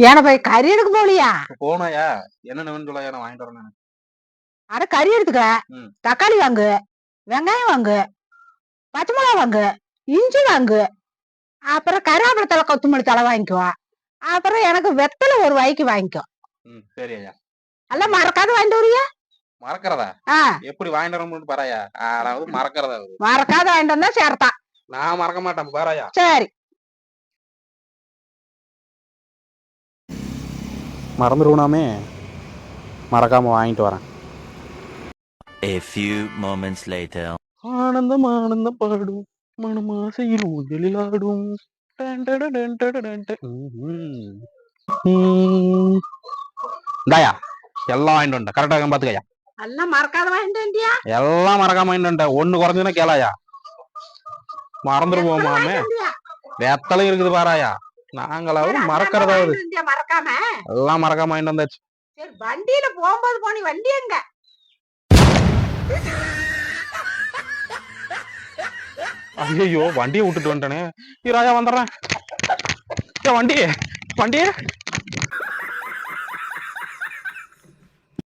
ஏன்னா போய் கறி எடுக்க போலியா? போனாயா என்னென்ன வேணும் சொல்ல நான் வாங்கிட்டு வரேன். அட கறி எடுத்துக்க. தக்காளி வாங்கு, வெங்காயம் வாங்கு, பச்சை மிளகா வாங்கு, இஞ்சி வாங்கு, அப்புறம் கருவேப்பிலை தலை கொத்தமல்லி தலை வாங்கிக்கோ. அப்புறம் எனக்கு வெத்தலை ஒரு வாய்க்கு வாங்கிக்கோ. சரி ஐயா. எல்லாம் மறக்காத வாங்கிட்டு வரியா? மறக்கிறதா? எப்படி வாங்கிட்டு வரணும்னு பாராயா? அதாவது மறக்கிறதா? மறக்காத வாங்கிட்டு வந்தா சேர்த்தான். நான் மறக்க மாட்டேன் பாராயா. சரி, மறந்துடுவோனாமே, மறக்காம வாங்கிட்டு வரேன். A few moments later. ஆனந்தம் ஆனந்தம் பாடும் மனமாசையில் ஊஞ்சலில் ஆடும். இந்தாயா எல்லாம் வாங்கிட்டு வந்துட்டேன். கரெக்டாக பாத்துக்கயா. எல்லாம் மறக்காத வாங்கிட்டு வந்தியா? எல்லாம் மறக்காம வாங்கிட்டு வந்துட்டேன். ஒண்ணு குறைஞ்சுன்னா கேளாயா. மறந்துருவோமாமே. வெத்தலையும் இருக்குது பாராயா. நாங்களாவது மறக்கிறதாவது. மறக்காம எல்லாம் மறக்காம வாங்கிட்டு வந்தாச்சு. சரி, வண்டியில போகும்போது போனி வண்டி எங்க? ஐயோ வண்டியை விட்டுட்டு வந்துட்டேனே. ராஜா வந்துடுறேன். வண்டி வண்டி